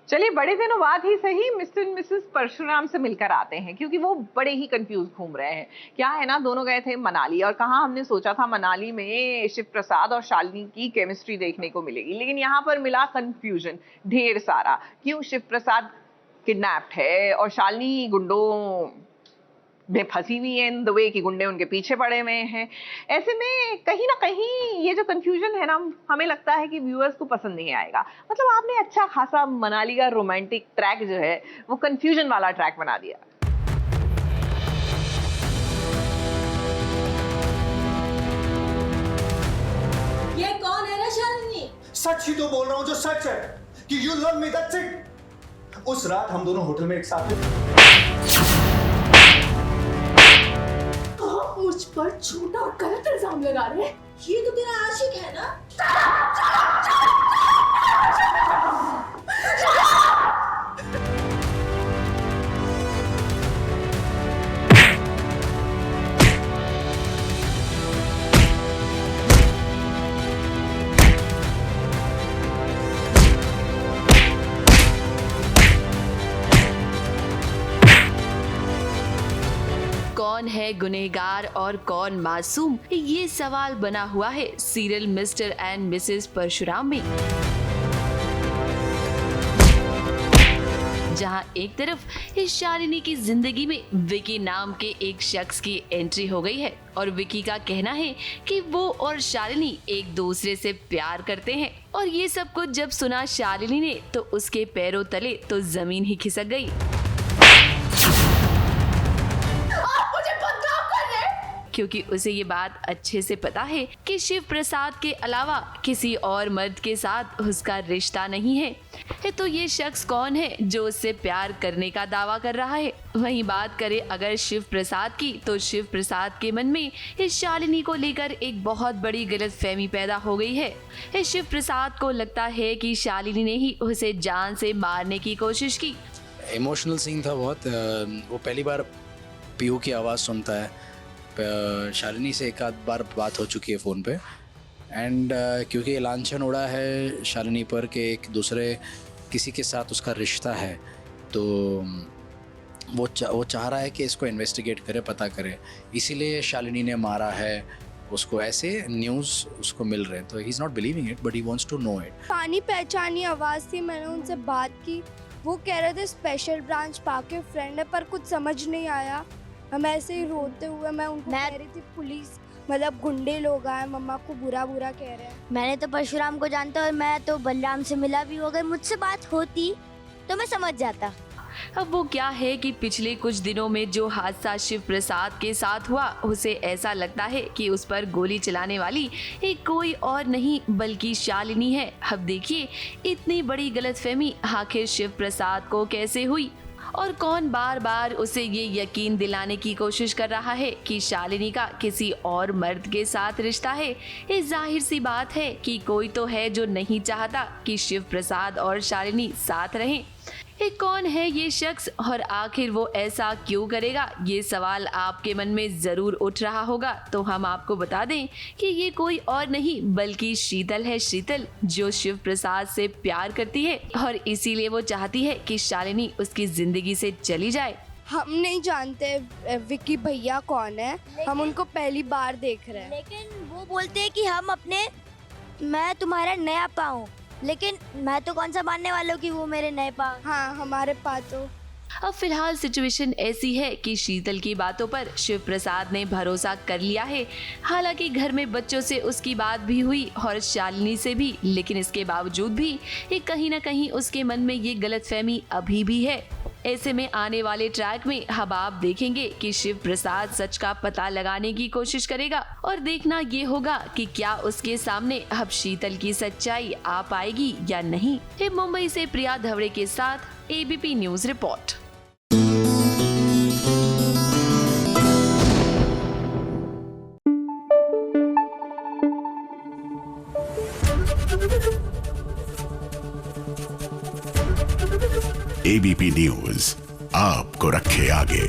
चलिए बड़े दिनों बाद ही सही मिस्टर मिसेस परशुराम से मिलकर आते हैं, क्योंकि वो बड़े ही कंफ्यूज घूम रहे हैं। क्या है ना, दोनों गए थे मनाली और कहाँ हमने सोचा था मनाली में शिव प्रसाद और शालिनी की केमिस्ट्री देखने को मिलेगी, लेकिन यहाँ पर मिला कंफ्यूजन ढेर सारा। क्यों शिव प्रसाद किडनैप्ड है और शालिनी गुंडों में फंसी हुई है इन द वे कि गुंडे उनके पीछे पड़े हुए हैं। ऐसे में कहीं ना कहीं ये जो कंफ्यूजन है ना, हमें लगता है कि व्यूअर्स को पसंद नहीं आएगा। मतलब आपने अच्छा खासा मनाली का रोमांटिक ट्रैक जो है वो कंफ्यूजन वाला ट्रैक बना दिया। ये कौन है रे शालिनी? सच ही तो बोल रहा हूँ जो सच है कि you love me, that's it. उस रात हम दोनों होटल में एक साथ थे। मुझ पर झूठा और गलत इल्जाम लगा रहे हैं। ये तो तेरा आशिक है ना? कौन है गुनहगार और कौन मासूम, ये सवाल बना हुआ है serial Mr and Mrs Parshuram में। जहां एक तरफ इस शालिनी की जिंदगी में विकी नाम के एक शख्स की एंट्री हो गई है और विकी का कहना है कि वो और शालिनी एक दूसरे से प्यार करते हैं। और ये सब कुछ जब सुना शालिनी ने तो उसके पैरों तले तो जमीन ही खिसक गई, क्योंकि उसे ये बात अच्छे से पता है कि शिव प्रसाद के अलावा किसी और मर्द के साथ उसका रिश्ता नहीं है। तो ये शख्स कौन है जो उससे प्यार करने का दावा कर रहा है? वहीं बात करें अगर शिव प्रसाद की, तो शिव प्रसाद के मन में इस शालिनी को लेकर एक बहुत बड़ी गलतफहमी पैदा हो गई है। इस शिव प्रसाद को लगता है कि शालिनी ने ही उसे जान से मारने की कोशिश की। इमोशनल सीन था बहुत। वो पहली बार पीयू की आवाज़ सुनता है। शालिनी से एक आध बार बात हो चुकी है फ़ोन पे, एंड क्योंकि लांछन उड़ा है शालिनी पर कि एक दूसरे किसी के साथ उसका रिश्ता है, तो वो चाह रहा है कि इसको इन्वेस्टिगेट करे, पता करे, इसीलिए शालिनी ने मारा है उसको। ऐसे न्यूज़ उसको मिल रहे हैं, तो he is not believing it but he wants to know it. जानी पहचानी आवाज़ थी, मैंने उनसे बात की। वो कह रहे थे स्पेशल ब्रांच पाक के फ्रेंड है, पर कुछ समझ नहीं आया। हम ऐसे ही रोते हुए मैं उनको कह रही थी पुलिस मतलब गुंडे लोग आए, मम्मा को बुरा बुरा कह रहे हैं। मैंने तो परशुराम को जानता और मैं तो बलराम से मिला भी। अगर मुझसे बात होती तो मैं समझ जाता। अब वो क्या है कि पिछले कुछ दिनों में जो हादसा शिव प्रसाद के साथ हुआ, उसे ऐसा लगता है कि उस पर गोली चलाने वाली एक कोई और नहीं बल्कि शालिनी है। अब देखिए इतनी बड़ी गलतफहमी आखिर शिव प्रसाद को कैसे हुई और कौन बार बार उसे ये यकीन दिलाने की कोशिश कर रहा है कि शालिनी का किसी और मर्द के साथ रिश्ता है। ये जाहिर सी बात है कि कोई तो है जो नहीं चाहता कि शिव प्रसाद और शालिनी साथ रहें। ये कौन है ये शख्स और आखिर वो ऐसा क्यों करेगा? ये सवाल आपके मन में जरूर उठ रहा होगा, तो हम आपको बता दें कि ये कोई और नहीं बल्कि शीतल है। शीतल जो शिव प्रसाद से प्यार करती है और इसीलिए वो चाहती है कि शालिनी उसकी जिंदगी से चली जाए। हम नहीं जानते विकी भैया कौन है, हम उनको पहली बार देख रहे हैं। लेकिन वो बोलते हैं कि मैं तुम्हारा नया पाँव, लेकिन मैं तो कौन सा मानने वाला हूँ कि वो मेरे नए पाँव। हाँ हमारे पास तो। अब फिलहाल सिचुएशन ऐसी है कि शीतल की बातों पर शिव प्रसाद ने भरोसा कर लिया है। हालांकि घर में बच्चों से उसकी बात भी हुई और शालिनी से भी, लेकिन इसके बावजूद भी ये कहीं ना कहीं उसके मन में ये गलतफहमी अभी भी है। ऐसे में आने वाले ट्रैक में अब आप देखेंगे कि शिव प्रसाद सच का पता लगाने की कोशिश करेगा और देखना ये होगा कि क्या उसके सामने अब शीतल की सच्चाई आ पाएगी या नहीं। मुंबई से प्रिया धवड़े के साथ ABP news report. ABP news आपको रखे आगे।